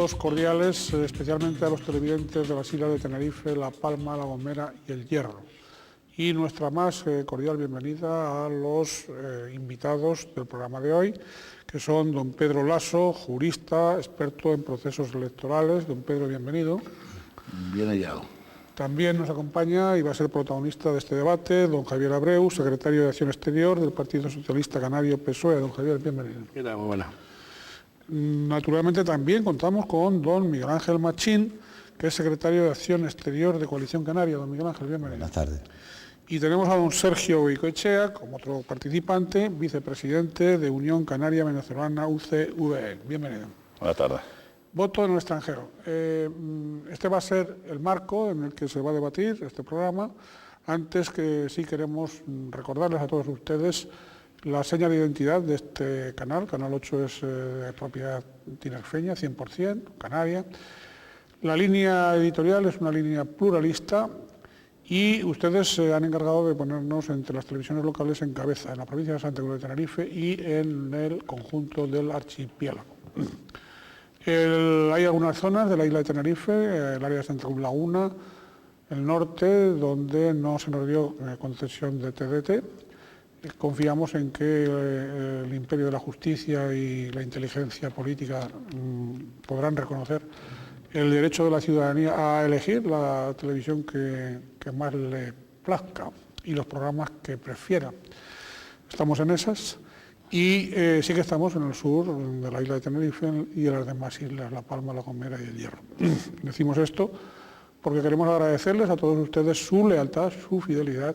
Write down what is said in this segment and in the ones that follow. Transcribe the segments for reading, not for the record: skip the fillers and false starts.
Saludos cordiales, especialmente a los televidentes de las islas de Tenerife, La Palma, La Gomera y El Hierro. Y nuestra más cordial bienvenida a los invitados del programa de hoy, que son don Pedro Lasso, jurista, experto en procesos electorales. Don Pedro, bienvenido. Bien hallado. También nos acompaña y va a ser protagonista de este debate don Javier Abreu, secretario de Acción Exterior del Partido Socialista Canario PSOE. Don Javier, bienvenido. ¿Qué tal? Muy buena. Naturalmente también contamos con don Miguel Ángel Machín, que es secretario de Acción Exterior de Coalición Canaria. Don Miguel Ángel, bienvenido. Buenas tardes. Y tenemos a don Sergio Goicoechea, como otro participante, vicepresidente de Unión Canaria Venezolana UCVE. Bienvenido. Buenas tardes. Voto en el extranjero. Este va a ser el marco en el que se va a debatir este programa. Antes que sí queremos recordarles a todos ustedes la seña de identidad de este canal. Canal 8 es de propiedad tinerfeña, 100%, canaria. La línea editorial es una línea pluralista y ustedes se han encargado de ponernos entre las televisiones locales en cabeza, en la provincia de Santa Cruz de Tenerife y en el conjunto del archipiélago. Hay algunas zonas de la isla de Tenerife, el área de Santa Cruz Laguna, el norte, donde no se nos dio concesión de TDT. Confiamos en que el imperio de la justicia y la inteligencia política podrán reconocer el derecho de la ciudadanía a elegir la televisión que más le plazca y los programas que prefiera. Estamos en esas y sí que estamos en el sur de la isla de Tenerife y en las demás islas, La Palma, La Gomera y El Hierro. Decimos esto porque queremos agradecerles a todos ustedes su lealtad, su fidelidad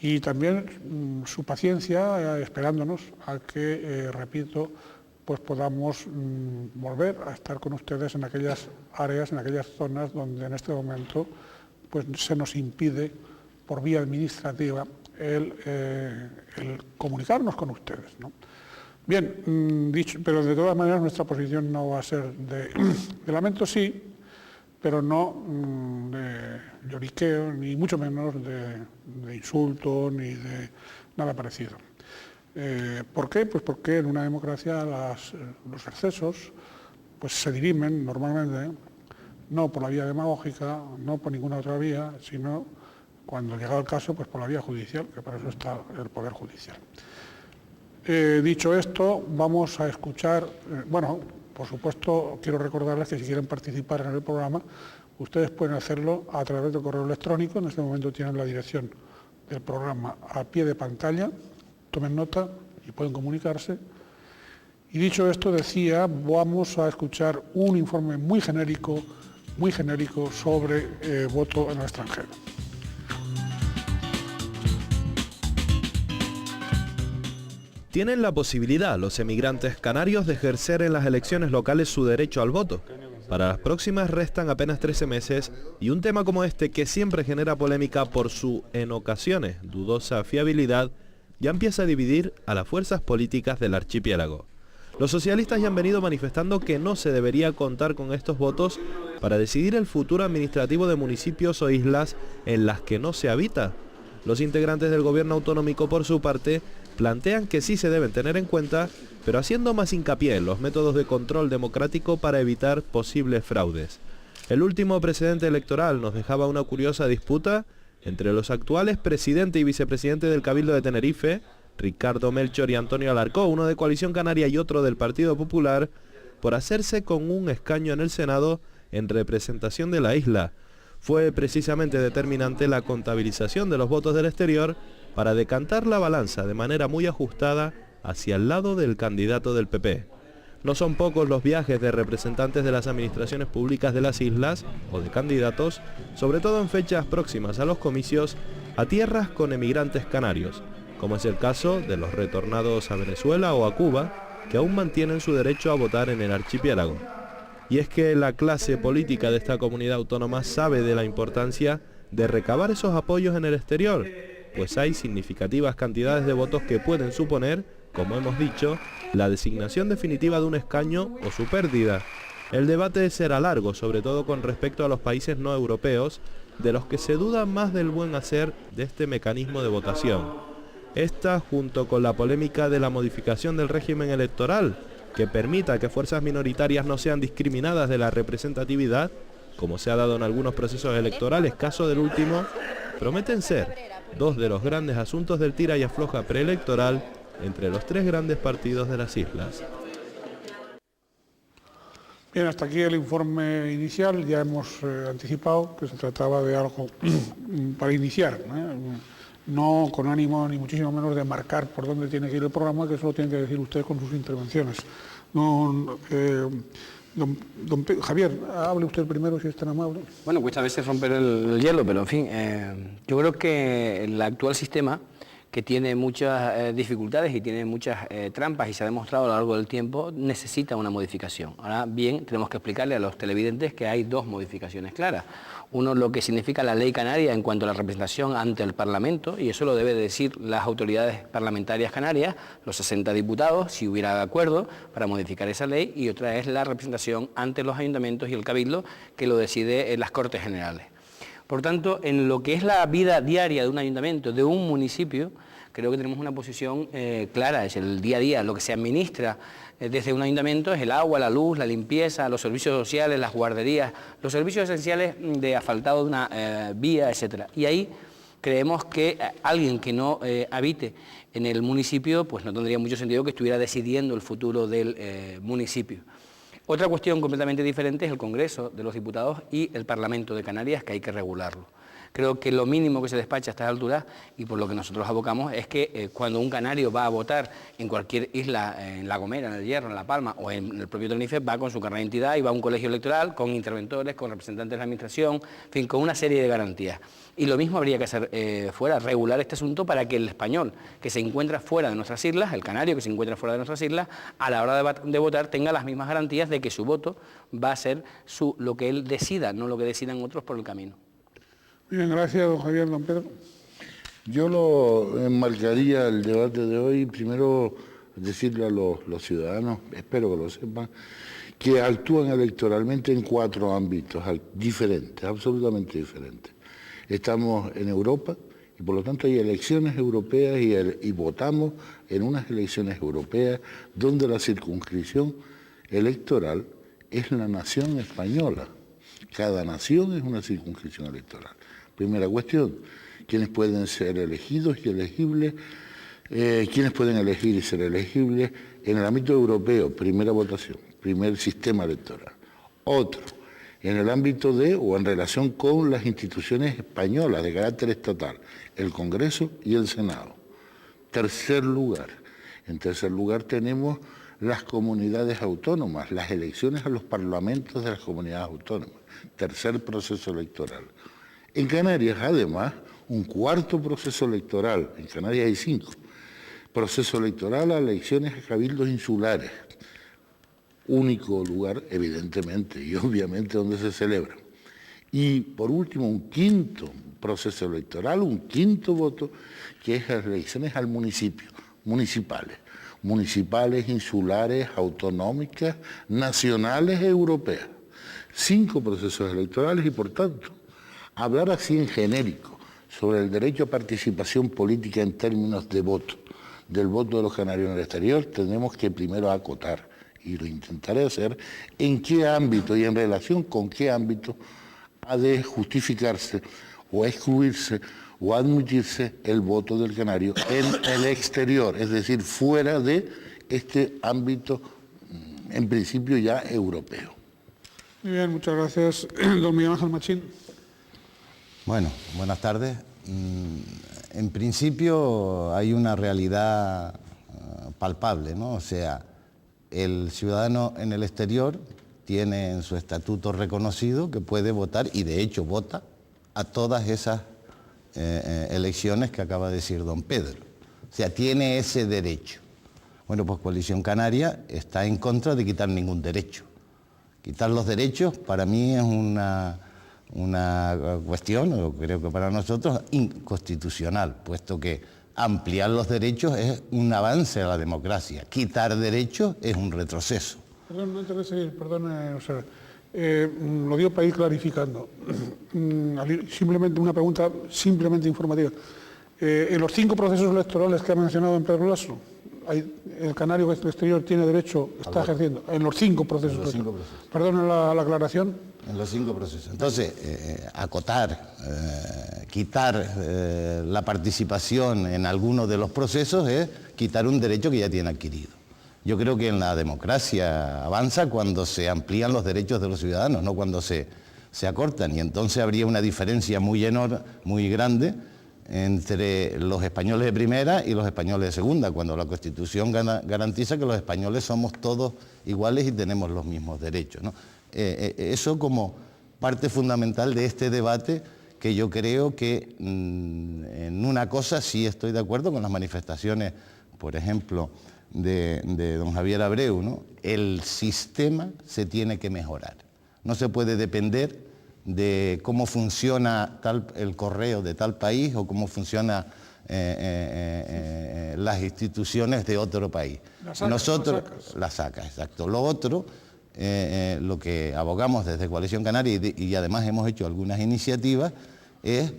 y también su paciencia, esperándonos a que, repito, pues podamos volver a estar con ustedes en aquellas áreas, en aquellas zonas donde en este momento pues se nos impide por vía administrativa el comunicarnos con ustedes, ¿no? Bien, dicho, pero de todas maneras nuestra posición no va a ser de lamento, sí, pero no de lloriqueo, ni mucho menos de insulto, ni de nada parecido. ¿Por qué? Pues porque en una democracia los excesos pues se dirimen normalmente no por la vía demagógica, no por ninguna otra vía, sino cuando llegado el caso, pues por la vía judicial, que para eso está el Poder Judicial. Dicho esto, vamos a escuchar, bueno, por supuesto, quiero recordarles que si quieren participar en el programa, ustedes pueden hacerlo a través del correo electrónico. En este momento tienen la dirección del programa a pie de pantalla. Tomen nota y pueden comunicarse. Y dicho esto, decía, vamos a escuchar un informe muy genérico sobre voto en el extranjero. Tienen la posibilidad los emigrantes canarios de ejercer en las elecciones locales su derecho al voto. Para las próximas restan apenas 13 meses y un tema como este, que siempre genera polémica por su, en ocasiones, dudosa fiabilidad, ya empieza a dividir a las fuerzas políticas del archipiélago. Los socialistas ya han venido manifestando que no se debería contar con estos votos para decidir el futuro administrativo de municipios o islas en las que no se habita. Los integrantes del gobierno autonómico, por su parte, plantean que sí se deben tener en cuenta, pero haciendo más hincapié en los métodos de control democrático para evitar posibles fraudes. El último precedente electoral nos dejaba una curiosa disputa entre los actuales presidente y vicepresidente del Cabildo de Tenerife, Ricardo Melchor y Antonio Alarcó, uno de Coalición Canaria y otro del Partido Popular, por hacerse con un escaño en el Senado en representación de la isla. Fue precisamente determinante la contabilización de los votos del exterior para decantar la balanza de manera muy ajustada hacia el lado del candidato del PP. No son pocos los viajes de representantes de las administraciones públicas de las islas o de candidatos, sobre todo en fechas próximas a los comicios, a tierras con emigrantes canarios, como es el caso de los retornados a Venezuela o a Cuba, que aún mantienen su derecho a votar en el archipiélago. Y es que la clase política de esta comunidad autónoma sabe de la importancia de recabar esos apoyos en el exterior, pues hay significativas cantidades de votos que pueden suponer, como hemos dicho, la designación definitiva de un escaño o su pérdida. El debate será largo, sobre todo con respecto a los países no europeos, de los que se duda más del buen hacer de este mecanismo de votación. Esta, junto con la polémica de la modificación del régimen electoral, que permita que fuerzas minoritarias no sean discriminadas de la representatividad, como se ha dado en algunos procesos electorales, caso del último, prometen ser dos de los grandes asuntos del tira y afloja preelectoral entre los tres grandes partidos de las islas. Bien, hasta aquí el informe inicial. Ya hemos anticipado que se trataba de algo para iniciar, no con ánimo ni muchísimo menos de marcar por dónde tiene que ir el programa, que eso lo tiene que decir usted con sus intervenciones. Javier, hable usted primero, si es tan amable. Bueno, cuesta a veces romper el hielo, pero en fin, yo creo que el actual sistema, que tiene muchas dificultades y tiene muchas trampas y se ha demostrado a lo largo del tiempo, necesita una modificación. Ahora bien, tenemos que explicarle a los televidentes que hay dos modificaciones claras. Uno, lo que significa la ley canaria en cuanto a la representación ante el Parlamento, y eso lo debe decir las autoridades parlamentarias canarias, los 60 diputados, si hubiera acuerdo para modificar esa ley, y otra es la representación ante los ayuntamientos y el Cabildo, que lo decide en las Cortes Generales. Por tanto, en lo que es la vida diaria de un ayuntamiento, de un municipio, creo que tenemos una posición clara, es el día a día, lo que se administra desde un ayuntamiento es el agua, la luz, la limpieza, los servicios sociales, las guarderías, los servicios esenciales de asfaltado de una vía, etc. Y ahí creemos que alguien que no habite en el municipio, pues no tendría mucho sentido que estuviera decidiendo el futuro del municipio. Otra cuestión completamente diferente es el Congreso de los Diputados y el Parlamento de Canarias, que hay que regularlo. Creo que lo mínimo que se despacha a estas alturas, y por lo que nosotros abocamos, es que cuando un canario va a votar en cualquier isla, en La Gomera, en El Hierro, en La Palma o en el propio Tenerife, va con su carnet de identidad y va a un colegio electoral con interventores, con representantes de la administración, en fin, con una serie de garantías. Y lo mismo habría que hacer fuera, regular este asunto para que el español que se encuentra fuera de nuestras islas, el canario que se encuentra fuera de nuestras islas, a la hora de votar tenga las mismas garantías de que su voto va a ser lo que él decida, no lo que decidan otros por el camino. Bien, gracias, don Javier. Don Pedro. Yo lo enmarcaría el debate de hoy, primero decirle a los ciudadanos, espero que lo sepan, que actúan electoralmente en 4 ámbitos diferentes, absolutamente diferentes. Estamos en Europa y por lo tanto hay elecciones europeas y votamos en unas elecciones europeas donde la circunscripción electoral es la nación española. Cada nación es una circunscripción electoral. Primera cuestión, ¿quiénes pueden ser elegidos y elegibles? ¿Quiénes pueden elegir y ser elegibles? En el ámbito europeo, primera votación, primer sistema electoral. Otro, en el ámbito de o en relación con las instituciones españolas de carácter estatal, el Congreso y el Senado. Tercer lugar, en tercer lugar tenemos las comunidades autónomas, las elecciones a los parlamentos de las comunidades autónomas. Tercer proceso electoral. En Canarias, además, un cuarto proceso electoral. En Canarias hay 5. Proceso electoral a elecciones a cabildos insulares. Único lugar, evidentemente, y obviamente donde se celebra. Y, por último, un quinto proceso electoral, un quinto voto, que es las elecciones al municipio, municipales. Municipales, insulares, autonómicas, nacionales, europeas. 5 procesos electorales y, por tanto, hablar así en genérico sobre el derecho a participación política en términos de voto, del voto de los canarios en el exterior, tenemos que primero acotar, y lo intentaré hacer, en qué ámbito y en relación con qué ámbito ha de justificarse o excluirse o admitirse el voto del canario en el exterior, es decir, fuera de este ámbito, en principio ya europeo. Muy bien, muchas gracias, don Miguel Ángel Machín. Bueno, buenas tardes. En principio hay una realidad palpable, ¿no? O sea, el ciudadano en el exterior tiene en su estatuto reconocido que puede votar, y de hecho vota, a todas esas elecciones que acaba de decir don Pedro. O sea, tiene ese derecho. Bueno, pues Coalición Canaria está en contra de quitar ningún derecho. Quitar los derechos para mí es una cuestión, o creo que para nosotros, inconstitucional, puesto que ampliar los derechos es un avance a la democracia. Quitar derechos es un retroceso. Perdón, antes de seguir, perdone, lo digo para ir clarificando. Simplemente una pregunta simplemente informativa. En los 5 procesos electorales que ha mencionado en Pedro Lasso, el canario que está en el exterior tiene derecho, está ejerciendo en los 5 procesos. En los 5 procesos. Perdón la aclaración. En los 5 procesos. Entonces, acotar, quitar la participación en alguno de los procesos es quitar un derecho que ya tiene adquirido. Yo creo que en la democracia avanza cuando se amplían los derechos de los ciudadanos, no cuando se acortan, y entonces habría una diferencia muy enorme, muy grande entre los españoles de primera y los españoles de segunda, cuando la Constitución garantiza que los españoles somos todos iguales y tenemos los mismos derechos, ¿no? Eso como parte fundamental de este debate, que yo creo que en una cosa sí estoy de acuerdo con las manifestaciones, por ejemplo, de don Javier Abreu, ¿no? El sistema se tiene que mejorar. No se puede depender de cómo funciona el correo de tal país o cómo funcionan las instituciones de otro país. Nosotros, la SACA, exacto. Lo otro, lo que abogamos desde Coalición Canaria y además hemos hecho algunas iniciativas, es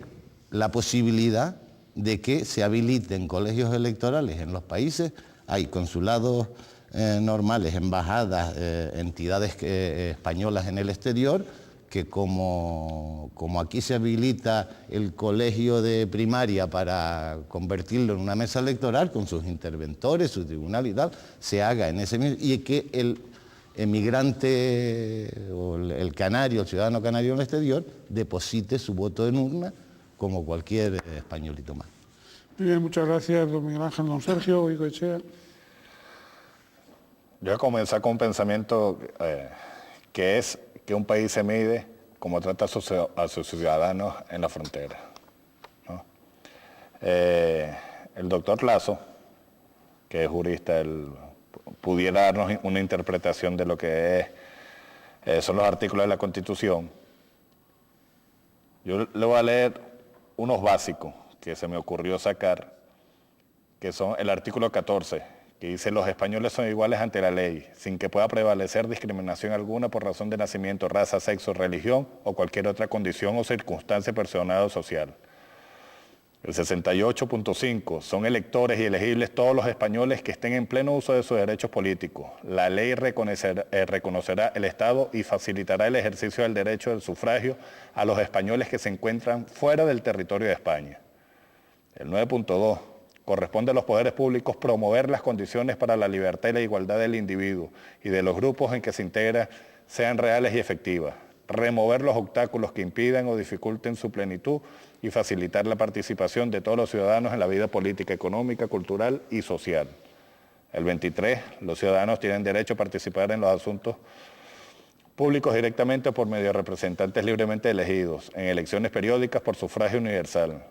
la posibilidad de que se habiliten colegios electorales en los países. Hay consulados normales, embajadas, entidades españolas en el exterior, que como aquí se habilita el colegio de primaria para convertirlo en una mesa electoral, con sus interventores, su tribunal y tal, se haga en ese mismo, y que el emigrante o el canario, el ciudadano canario en el exterior, deposite su voto en urna como cualquier españolito más. Muy bien, muchas gracias, don Miguel Ángel. Don Sergio Goicoechea. Yo voy a comenzar con un pensamiento que es que un país se mide como trata a sus ciudadanos en la frontera, ¿no? El doctor Lazo, que es jurista, él pudiera darnos una interpretación de lo que son los artículos de la Constitución. Yo le voy a leer unos básicos que se me ocurrió sacar, que son el artículo 14, que dice: los españoles son iguales ante la ley, sin que pueda prevalecer discriminación alguna por razón de nacimiento, raza, sexo, religión o cualquier otra condición o circunstancia personal o social. El 68.5, son electores y elegibles todos los españoles que estén en pleno uso de sus derechos políticos. La ley reconocerá el Estado y facilitará el ejercicio del derecho del sufragio a los españoles que se encuentran fuera del territorio de España. El 9.2, corresponde a los poderes públicos promover las condiciones para la libertad y la igualdad del individuo y de los grupos en que se integra sean reales y efectivas, remover los obstáculos que impidan o dificulten su plenitud y facilitar la participación de todos los ciudadanos en la vida política, económica, cultural y social. El 23, los ciudadanos tienen derecho a participar en los asuntos públicos directamente o por medio de representantes libremente elegidos, en elecciones periódicas por sufragio universal.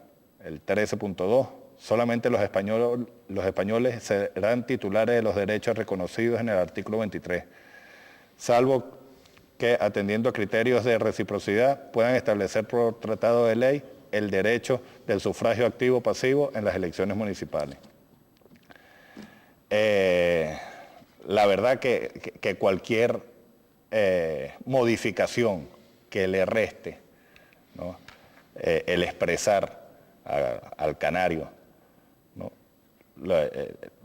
El 13.2, solamente los españoles serán titulares de los derechos reconocidos en el artículo 23, salvo que, atendiendo a criterios de reciprocidad, puedan establecer por tratado de ley el derecho del sufragio activo o pasivo en las elecciones municipales. La verdad que cualquier modificación que le reste, ¿no?, el expresar al canario, ¿no?,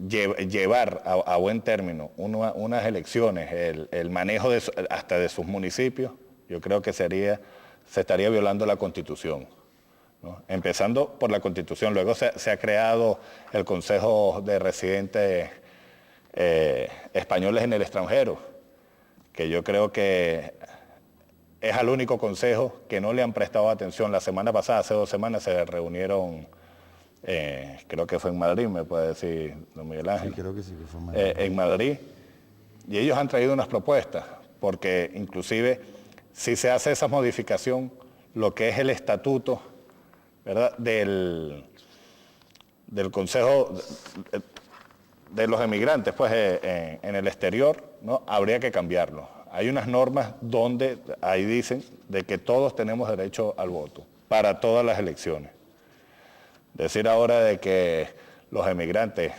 llevar a buen término unas elecciones, el manejo hasta de sus municipios, yo creo que se estaría violando la Constitución, ¿no? Empezando por la Constitución. Luego se ha creado el Consejo de Residentes Españoles en el Extranjero, que yo creo que es al único consejo que no le han prestado atención. La semana pasada, hace 2 semanas, se reunieron, creo que fue en Madrid, me puede decir don Miguel Ángel. Sí, creo que sí, que fue en Madrid. En Madrid, y ellos han traído unas propuestas, porque inclusive si se hace esa modificación, lo que es el estatuto, ¿verdad?, del Consejo de los Emigrantes, pues en el exterior, ¿no?, habría que cambiarlo. Hay unas normas donde ahí dicen de que todos tenemos derecho al voto para todas las elecciones. Decir ahora de que los emigrantes,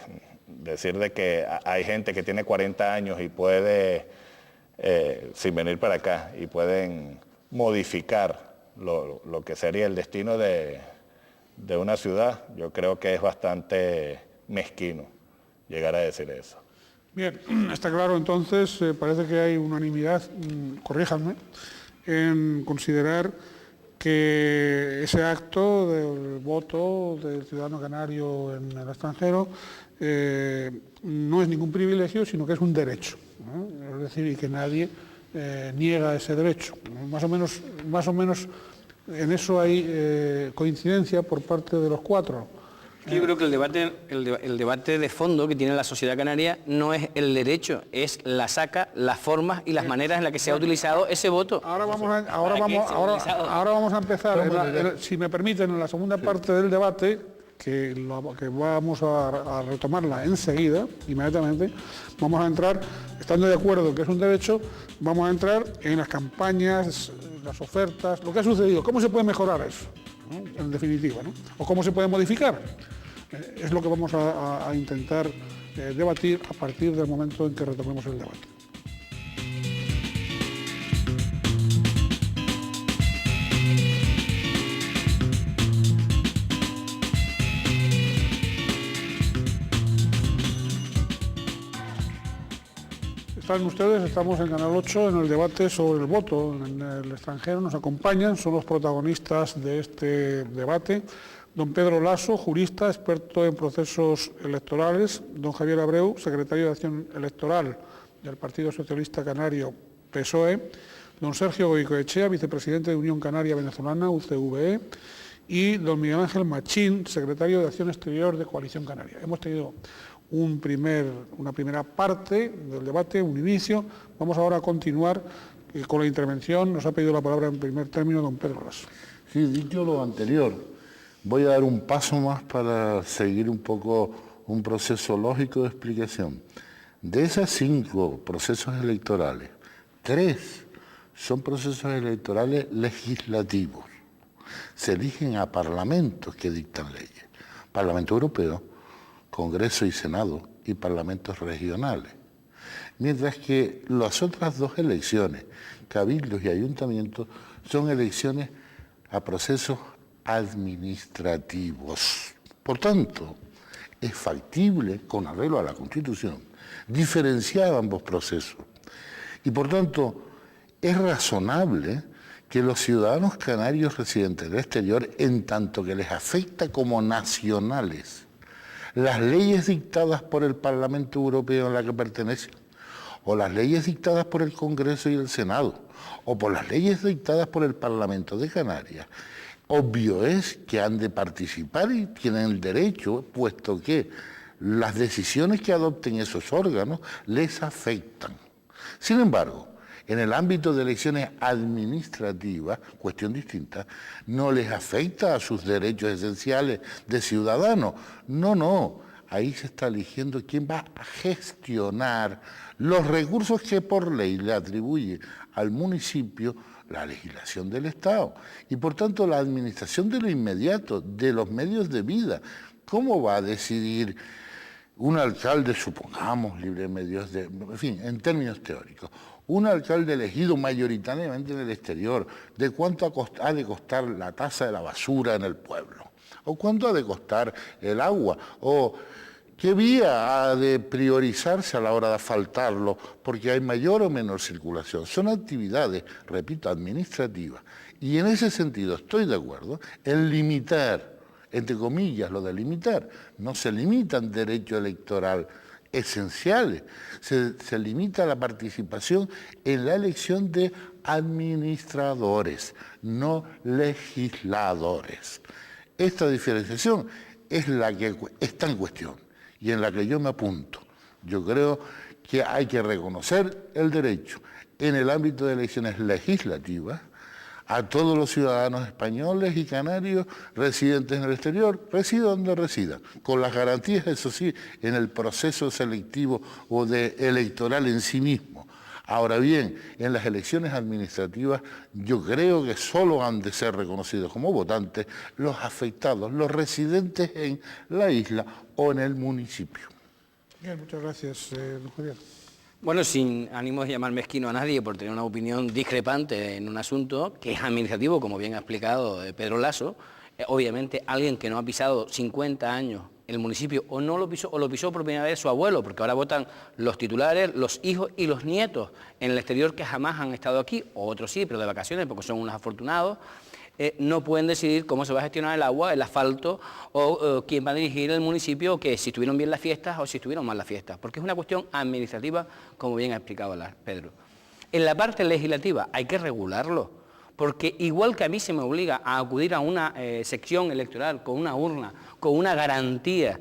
decir de que hay gente que tiene 40 años y puede, sin venir para acá, y pueden modificar lo que sería el destino de una ciudad, yo creo que es bastante mezquino. llegar a decir eso. Bien, está claro entonces, parece que hay unanimidad, corríjanme, en considerar que ese acto del voto del ciudadano canario en el extranjero no es ningún privilegio, sino que es un derecho, ¿no? Es decir, y que nadie niega ese derecho. Más o menos en eso hay coincidencia por parte de los cuatro. Yo creo que el debate de fondo que tiene la sociedad canaria no es el derecho, es la saca, las formas y las maneras en las que se ha utilizado ese voto. Ahora vamos a empezar, si me permiten, en la segunda parte del debate, que vamos a retomarla enseguida, inmediatamente. Vamos a entrar, estando de acuerdo que es un derecho, vamos a entrar en las campañas, las ofertas, lo que ha sucedido, cómo se puede mejorar eso, ¿no? En definitiva, ¿no? O cómo se puede modificar. Es lo que vamos a intentar debatir a partir del momento en que retomemos el debate. Están ustedes, estamos en Canal 8 en el debate sobre el voto en el extranjero. Nos acompañan, son los protagonistas de este debate. Don Pedro Laso, jurista, experto en procesos electorales. Don Javier Abreu, secretario de Acción Electoral del Partido Socialista Canario, PSOE. Don Sergio Goicoechea, vicepresidente de Unión Canaria Venezolana, UCVE. Y don Miguel Ángel Machín, secretario de Acción Exterior de Coalición Canaria. Hemos tenido una primera parte del debate, un inicio. Vamos ahora a continuar con la intervención. Nos ha pedido la palabra en primer término don Pedro Laso. Sí, dicho lo anterior, voy a dar un paso más para seguir un poco un proceso lógico de explicación. De esas 5 procesos electorales, 3 son procesos electorales legislativos. Se eligen a parlamentos que dictan leyes. Parlamento Europeo, Congreso y Senado y parlamentos regionales. Mientras que las otras 2 elecciones, cabildos y ayuntamientos, son elecciones a procesos administrativos. Por tanto, es factible, con arreglo a la Constitución, diferenciar ambos procesos. Y por tanto, es razonable que los ciudadanos canarios residentes del exterior, en tanto que les afecta como nacionales, las leyes dictadas por el Parlamento Europeo en la que pertenecen, o las leyes dictadas por el Congreso y el Senado, o por las leyes dictadas por el Parlamento de Canarias, obvio es que han de participar y tienen el derecho, puesto que las decisiones que adopten esos órganos les afectan. Sin embargo, en el ámbito de elecciones administrativas, cuestión distinta, no les afecta a sus derechos esenciales de ciudadanos. No, ahí se está eligiendo quién va a gestionar los recursos que por ley le atribuye al municipio la legislación del Estado. Y por tanto la administración de lo inmediato, de los medios de vida. ¿Cómo va a decidir un alcalde, supongamos, libre de medios de... En fin, en términos teóricos, un alcalde elegido mayoritariamente en el exterior, de cuánto ha de costar la tasa de la basura en el pueblo, o cuánto ha de costar el agua, o qué vía ha de priorizarse a la hora de asfaltarlo, porque hay mayor o menor circulación? Son actividades, repito, administrativas. Y en ese sentido estoy de acuerdo en limitar, entre comillas, lo de limitar. No se limitan derecho electoral esenciales, se limita la participación en la elección de administradores, no legisladores. Esta diferenciación es la que está en cuestión y en la que yo me apunto. Yo creo que hay que reconocer el derecho en el ámbito de elecciones legislativas a todos los ciudadanos españoles y canarios residentes en el exterior, resida donde resida, con las garantías, eso sí, en el proceso selectivo o electoral en sí mismo. Ahora bien, en las elecciones administrativas yo creo que solo han de ser reconocidos como votantes los afectados, los residentes en la isla o en el municipio. Bien, muchas gracias, don Javier. Bueno, sin ánimo de llamar mezquino a nadie por tener una opinión discrepante en un asunto que es administrativo, como bien ha explicado Pedro Laso, obviamente alguien que no ha pisado 50 años el municipio o no lo pisó o lo pisó por primera vez su abuelo, porque ahora votan los titulares, los hijos y los nietos en el exterior que jamás han estado aquí, o otros sí, pero de vacaciones porque son unos afortunados, no pueden decidir cómo se va a gestionar el agua, el asfalto o quién va a dirigir el municipio, que si estuvieron bien las fiestas o si estuvieron mal las fiestas, porque es una cuestión administrativa, como bien ha explicado Pedro. En la parte legislativa hay que regularlo, porque igual que a mí se me obliga a acudir a una sección electoral con una urna, con una garantía,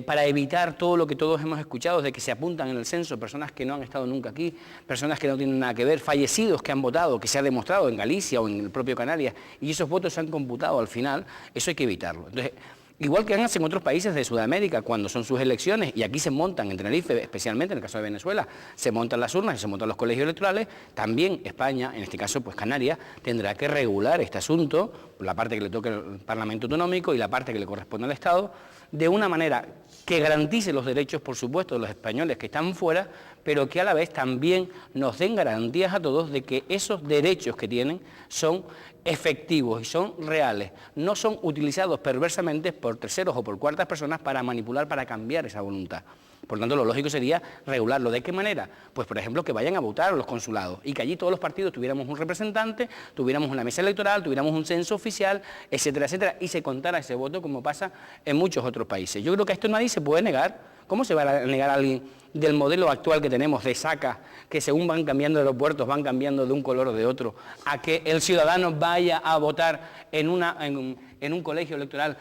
para evitar todo lo que todos hemos escuchado de que se apuntan en el censo personas que no han estado nunca aquí, personas que no tienen nada que ver, fallecidos que han votado, que se ha demostrado en Galicia o en el propio Canarias, y esos votos se han computado al final, eso hay que evitarlo. Entonces, igual que hacen en otros países de Sudamérica cuando son sus elecciones, y aquí se montan en Tenerife, especialmente en el caso de Venezuela, se montan las urnas y se montan los colegios electorales, también España, en este caso pues Canarias, tendrá que regular este asunto, la parte que le toque al Parlamento Autonómico y la parte que le corresponde al Estado, de una manera que garantice los derechos, por supuesto, de los españoles que están fuera, pero que a la vez también nos den garantías a todos de que esos derechos que tienen son efectivos y son reales, no son utilizados perversamente por terceros o por cuartas personas para manipular, para cambiar esa voluntad. Por tanto, lo lógico sería regularlo. ¿De qué manera? Pues, por ejemplo, que vayan a votar a los consulados y que allí todos los partidos tuviéramos un representante, tuviéramos una mesa electoral, tuviéramos un censo oficial, etcétera, etcétera, y se contara ese voto como pasa en muchos otros países. Yo creo que a esto nadie se puede negar. ¿Cómo se va a negar a alguien del modelo actual que tenemos de SACA, que según van cambiando de aeropuertos, van cambiando de un color o de otro, a que el ciudadano vaya a votar en un colegio electoral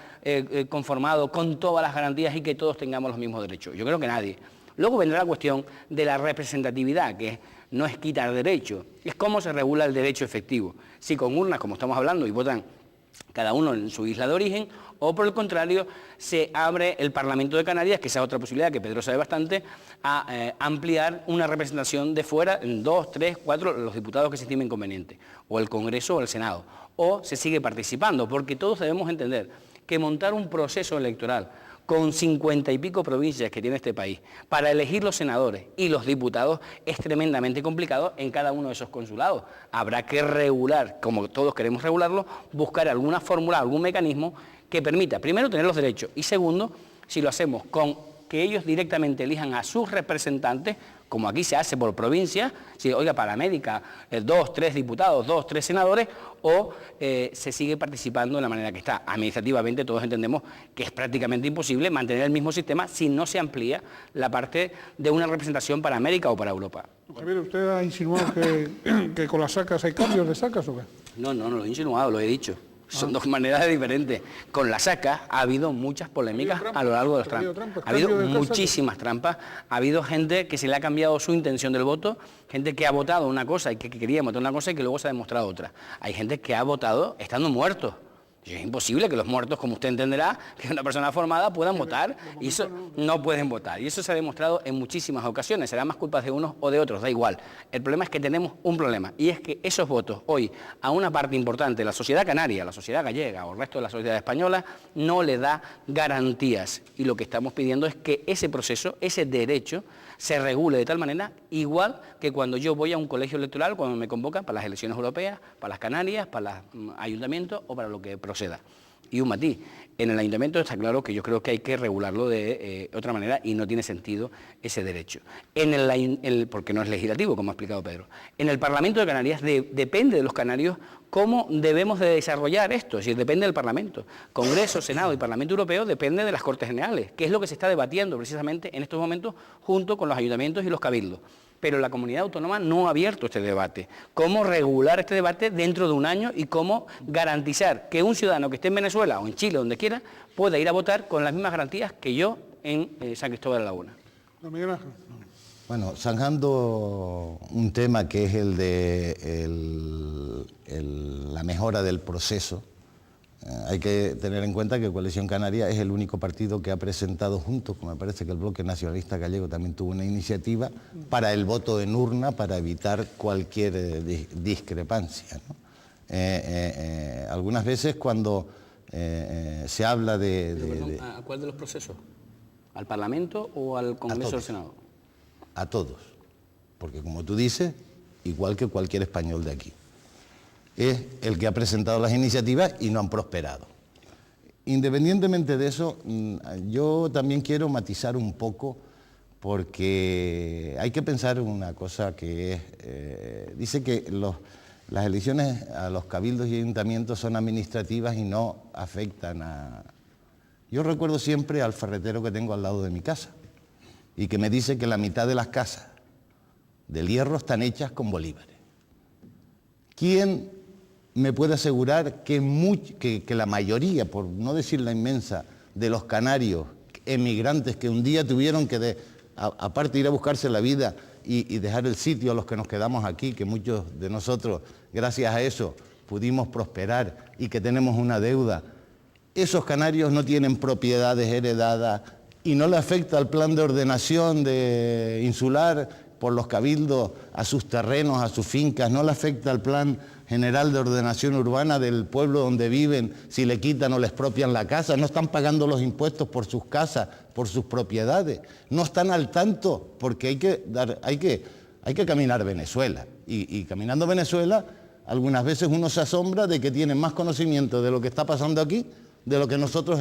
conformado con todas las garantías y que todos tengamos los mismos derechos? Yo creo que nadie. Luego vendrá la cuestión de la representatividad, que no es quitar derecho, es cómo se regula el derecho efectivo. Si con urnas, como estamos hablando, y votan cada uno en su isla de origen, o por el contrario, se abre el Parlamento de Canarias, que esa es otra posibilidad que Pedro sabe bastante, a ampliar una representación de fuera en 2, 3, 4, los diputados que se estimen convenientes, o el Congreso o el Senado, o se sigue participando, porque todos debemos entender que montar un proceso electoral con 50 y pico provincias que tiene este país, para elegir los senadores y los diputados es tremendamente complicado en cada uno de esos consulados. Habrá que regular, como todos queremos regularlo, buscar alguna fórmula, algún mecanismo que permita, primero, tener los derechos y segundo, si lo hacemos con que ellos directamente elijan a sus representantes, como aquí se hace por provincia, si oiga, para América, 2, 3 diputados, 2, 3 senadores, o se sigue participando de la manera que está. Administrativamente todos entendemos que es prácticamente imposible mantener el mismo sistema si no se amplía la parte de una representación para América o para Europa. Javier, ¿usted ha insinuado que con las SACAs hay cambios de SACAs o qué? No lo he insinuado, lo he dicho. Son dos maneras diferentes. Con la SACA ha habido muchas polémicas a lo largo de los trampas. Ha habido muchísimas trampas. Ha habido gente que se le ha cambiado su intención del voto, gente que ha votado una cosa y que quería votar una cosa y que luego se ha demostrado otra. Hay gente que ha votado estando muertos. Es imposible que los muertos, como usted entenderá, que una persona formada puedan votar, y eso no pueden votar. Y eso se ha demostrado en muchísimas ocasiones. Será más culpa de unos o de otros, da igual. El problema es que tenemos un problema, y es que esos votos hoy a una parte importante de la sociedad canaria, la sociedad gallega o el resto de la sociedad española, no le da garantías. Y lo que estamos pidiendo es que ese proceso, ese derecho, se regule de tal manera, igual que cuando yo voy a un colegio electoral, cuando me convocan para las elecciones europeas, para las Canarias, para los ayuntamientos o para lo que proceda. Y un matiz, en el ayuntamiento está claro que yo creo que hay que regularlo de otra manera y no tiene sentido ese derecho. Porque no es legislativo, como ha explicado Pedro. En el Parlamento de Canarias depende de los canarios cómo debemos de desarrollar esto, es decir, depende del Parlamento. Congreso, Senado y Parlamento Europeo depende de las Cortes Generales, que es lo que se está debatiendo precisamente en estos momentos junto con los ayuntamientos y los cabildos. Pero la comunidad autónoma no ha abierto este debate. ¿Cómo regular este debate dentro de un año y cómo garantizar que un ciudadano que esté en Venezuela o en Chile, donde quiera, pueda ir a votar con las mismas garantías que yo en San Cristóbal de la Laguna? Bueno, zanjando un tema que es el de la mejora del proceso, hay que tener en cuenta que Coalición Canaria es el único partido que ha presentado junto, me parece que el Bloque Nacionalista Gallego también tuvo una iniciativa para el voto en urna para evitar cualquier discrepancia, ¿no? Algunas veces cuando se habla ¿A cuál de los procesos? ¿Al Parlamento o al Congreso o al Senado? A todos, porque como tú dices, igual que cualquier español de aquí. Es el que ha presentado las iniciativas y no han prosperado. Independientemente de eso, yo también quiero matizar un poco, porque hay que pensar una cosa que es, dice que las elecciones a los cabildos y ayuntamientos son administrativas y no afectan a... Yo recuerdo siempre al ferretero que tengo al lado de mi casa y que me dice que la mitad de las casas del Hierro están hechas con bolívares. ¿Quién me puede asegurar que la mayoría, por no decir la inmensa, de los canarios emigrantes que un día tuvieron que, aparte de ir a buscarse la vida y dejar el sitio a los que nos quedamos aquí, que muchos de nosotros, gracias a eso, pudimos prosperar y que tenemos una deuda, esos canarios no tienen propiedades heredadas y no le afecta el plan de ordenación insular por los cabildos a sus terrenos, a sus fincas, no le afecta el plan general de ordenación urbana del pueblo donde viven, si le quitan o le expropian la casa, no están pagando los impuestos por sus casas, por sus propiedades, no están al tanto, porque hay que caminar Venezuela, y caminando Venezuela, algunas veces uno se asombra de que tienen más conocimiento de lo que está pasando aquí, de lo que nosotros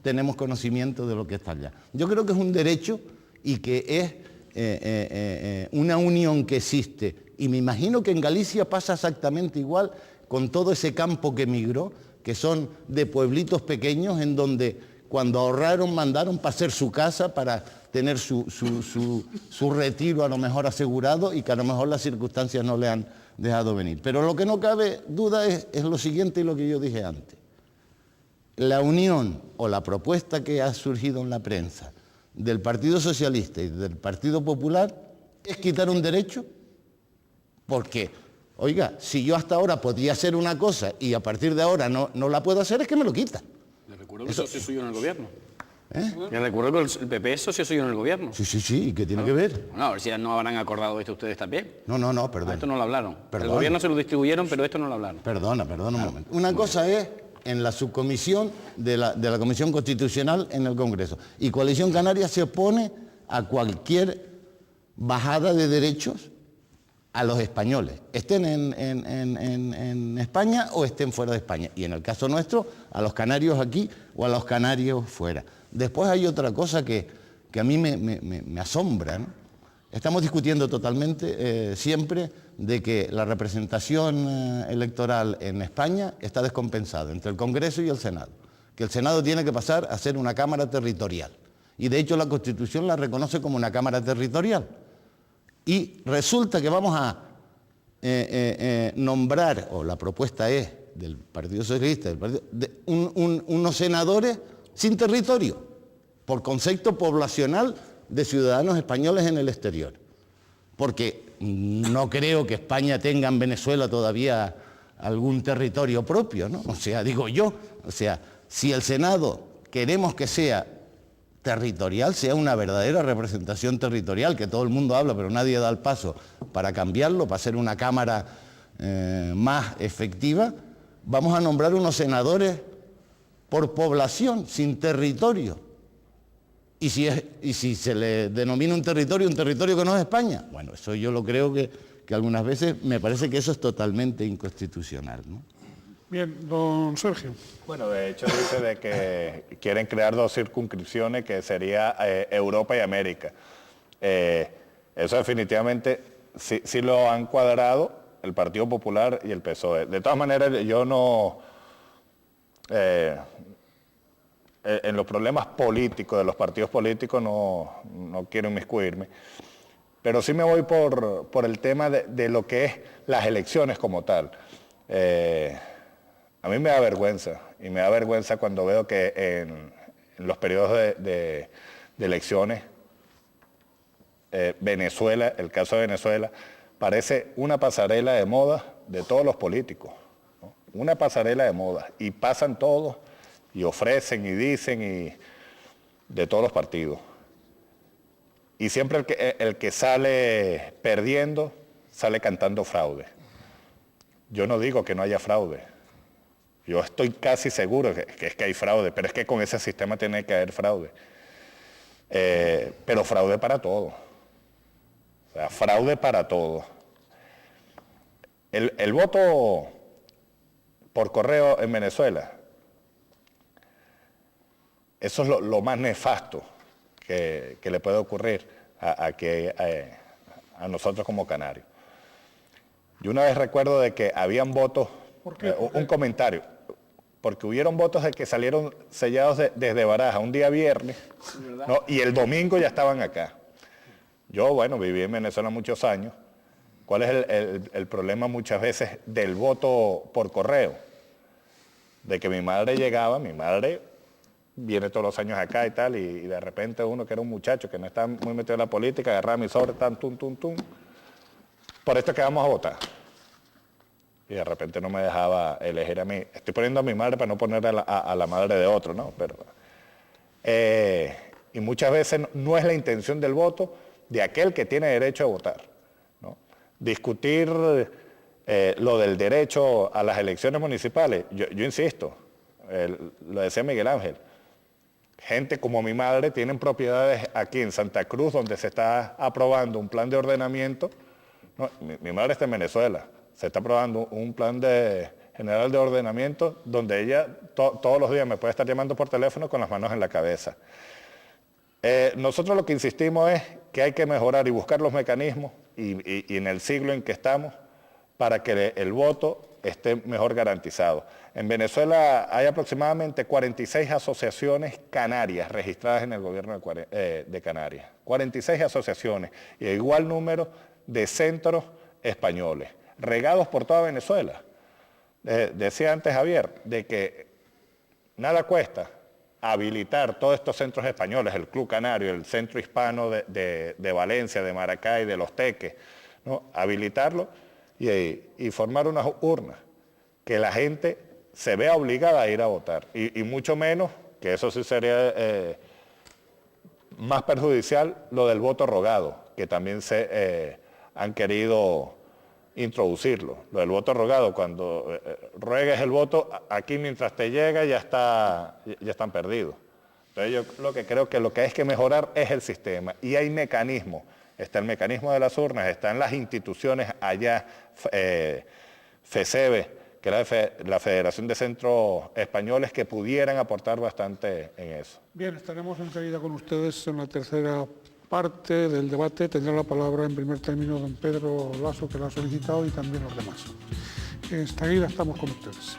tenemos conocimiento de lo que está allá. Yo creo que es un derecho y que es una unión que existe. Y me imagino que en Galicia pasa exactamente igual con todo ese campo que emigró, que son de pueblitos pequeños en donde cuando ahorraron mandaron para hacer su casa, para tener su retiro a lo mejor asegurado y que a lo mejor las circunstancias no le han dejado venir. Pero lo que no cabe duda es lo siguiente y lo que yo dije antes. La unión o la propuesta que ha surgido en la prensa del Partido Socialista y del Partido Popular es quitar un derecho. Porque, oiga, si yo hasta ahora podía hacer una cosa y a partir de ahora no la puedo hacer, es que me lo quita. Le recuerdo que es socio suyo en el gobierno. Le recuerdo que el PP es socio suyo en el gobierno. Sí, ¿y qué tiene que ver? Bueno, a ver si no habrán acordado esto ustedes también. No, perdón. Esto no lo hablaron. Perdona. El gobierno se lo distribuyeron, pero esto no lo hablaron. Perdona un momento. Una cosa es en la subcomisión de la Comisión Constitucional en el Congreso. Y Coalición Canaria se opone a cualquier bajada de derechos a los españoles, estén en España o estén fuera de España. Y en el caso nuestro, a los canarios aquí o a los canarios fuera. Después hay otra cosa que a mí me asombra, ¿no? Estamos discutiendo totalmente siempre de que la representación electoral en España está descompensada entre el Congreso y el Senado. Que el Senado tiene que pasar a ser una Cámara territorial. Y de hecho la Constitución la reconoce como una Cámara territorial. Y resulta que vamos a nombrar, o la propuesta es del Partido Socialista, unos senadores sin territorio, por concepto poblacional de ciudadanos españoles en el exterior. Porque no creo que España tenga en Venezuela todavía algún territorio propio, ¿no? O sea, digo yo, si el Senado queremos que sea territorial, sea una verdadera representación territorial, que todo el mundo habla pero nadie da el paso para cambiarlo, para ser una Cámara más efectiva, vamos a nombrar unos senadores por población, sin territorio. Y si se le denomina un territorio que no es España, bueno, eso yo lo creo que algunas veces me parece que eso es totalmente inconstitucional, ¿no? Bien, don Sergio. Bueno, de hecho dice de que quieren crear 2 circunscripciones que sería Europa y América. Eso definitivamente sí lo han cuadrado el Partido Popular y el PSOE. De todas maneras, yo no... en los problemas políticos de los partidos políticos no quiero inmiscuirme, pero sí me voy por el tema de lo que es las elecciones como tal. A mí me da vergüenza, y me da vergüenza cuando veo que en los periodos de elecciones, Venezuela, el caso de Venezuela, parece una pasarela de moda de todos los políticos, ¿no? Una pasarela de moda, y pasan todos, y ofrecen, y dicen, y de todos los partidos. Y siempre el que sale perdiendo, sale cantando fraude. Yo no digo que no haya fraude. Yo estoy casi seguro que hay fraude, pero es que con ese sistema tiene que haber fraude. Pero fraude para todo. O sea, fraude para todo. El voto por correo en Venezuela eso es lo más nefasto que le puede ocurrir a nosotros como canarios. Yo una vez recuerdo de que habían votos, un comentario, porque hubieron votos de que salieron sellados desde Baraja un día viernes, ¿no? Y el domingo ya estaban acá. Yo, bueno, viví en Venezuela muchos años. ¿Cuál es el problema muchas veces del voto por correo? De que mi madre llegaba, mi madre viene todos los años acá y tal, y de repente uno que era un muchacho que no está muy metido en la política, agarraba mi sobre, tan, tum, tum, tum. Por esto es que vamos a votar. Y de repente no me dejaba elegir a mí. Estoy poniendo a mi madre para no poner a la madre de otro, ¿no? Pero, y muchas veces no es la intención del voto de aquel que tiene derecho a votar, ¿no? Discutir lo del derecho a las elecciones municipales, yo insisto, lo decía Miguel Ángel, gente como mi madre tienen propiedades aquí en Santa Cruz donde se está aprobando un plan de ordenamiento. No, mi madre está en Venezuela, se está aprobando un plan general de ordenamiento donde ella todos los días me puede estar llamando por teléfono con las manos en la cabeza. Nosotros lo que insistimos es que hay que mejorar y buscar los mecanismos y en el siglo en que estamos para que el voto esté mejor garantizado. En Venezuela hay aproximadamente 46 asociaciones canarias registradas en el gobierno de Canarias. 46 asociaciones y igual número de centros españoles, regados por toda Venezuela. Decía antes Javier, de que nada cuesta habilitar todos estos centros españoles, el Club Canario, el Centro Hispano de Valencia, de Maracay, de Los Teques, ¿no? Habilitarlo y formar unas urnas, que la gente se vea obligada a ir a votar, y mucho menos, que eso sí sería más perjudicial, lo del voto rogado, que también se han querido introducirlo. Lo del voto rogado, cuando ruegues el voto, aquí mientras te llega ya están perdidos. Entonces yo lo que creo que lo que hay que mejorar es el sistema, y hay mecanismos. Está el mecanismo de las urnas, están las instituciones allá, FECEBE, que era la Federación de Centros Españoles, que pudieran aportar bastante en eso. Bien, estaremos enseguida con ustedes en la tercera parte del debate. Tendrá la palabra en primer término don Pedro Lasso, que lo ha solicitado, y también los demás. Enseguida estamos con ustedes.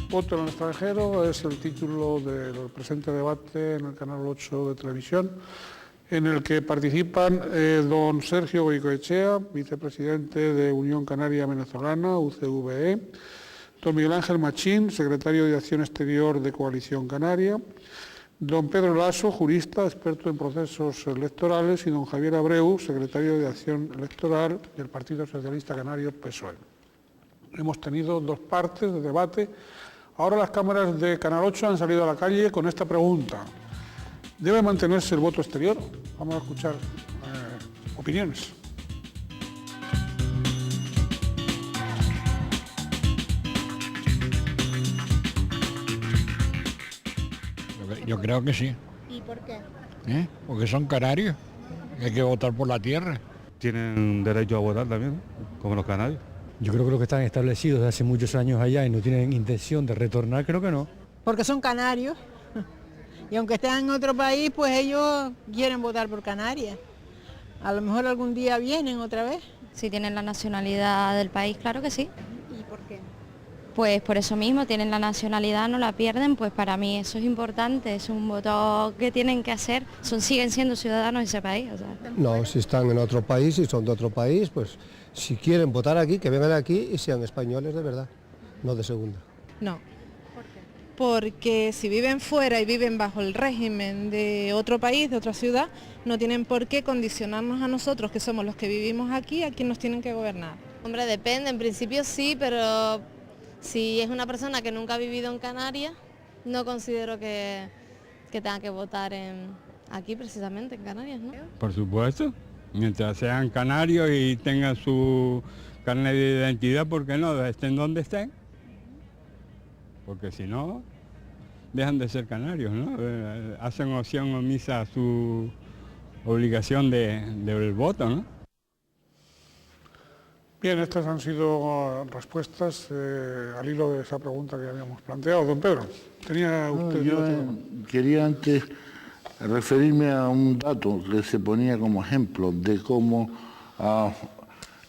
Voto en el extranjero es el título del presente debate en el Canal 8 de televisión, en el que participan don Sergio Goicoechea, vicepresidente de Unión Canaria Venezolana, UCVE, don Miguel Ángel Machín, secretario de Acción Exterior de Coalición Canaria, don Pedro Lasso, jurista, experto en procesos electorales, y don Javier Abreu, secretario de Acción Electoral del Partido Socialista Canario, PSOE. Hemos tenido dos partes de debate. Ahora las cámaras de Canal 8 han salido a la calle con esta pregunta. ¿Debe mantenerse el voto exterior? Vamos a escuchar opiniones. Yo creo que sí. ¿Y por qué? Porque son canarios, hay que votar por la tierra. Tienen derecho a votar también, como los canarios. Yo creo que los que están establecidos desde hace muchos años allá y no tienen intención de retornar, creo que no. Porque son canarios. Y aunque estén en otro país, pues ellos quieren votar por Canarias. A lo mejor algún día vienen otra vez. Si tienen la nacionalidad del país, claro que sí. ¿Y por qué? Pues por eso mismo, tienen la nacionalidad, no la pierden, pues para mí eso es importante, es un voto que tienen que hacer, siguen siendo ciudadanos de ese país. O sea. No, si están en otro país, si son de otro país, pues si quieren votar aquí, que vengan aquí y sean españoles de verdad, no de segunda. No. ¿Por qué? Porque si viven fuera y viven bajo el régimen de otro país, de otra ciudad, no tienen por qué condicionarnos a nosotros, que somos los que vivimos aquí, a quien nos tienen que gobernar. Hombre, depende, en principio sí, pero si es una persona que nunca ha vivido en Canarias, no considero que tenga que votar aquí precisamente, en Canarias, ¿no? Por supuesto, mientras sean canarios y tengan su carnet de identidad, ¿por qué no? Estén donde estén. Porque si no, dejan de ser canarios, ¿no? Hacen opción omisa a su obligación del voto, ¿no? Bien, estas han sido respuestas al hilo de esa pregunta que habíamos planteado. Don Pedro, tenía usted... Yo quería antes referirme a un dato que se ponía como ejemplo de cómo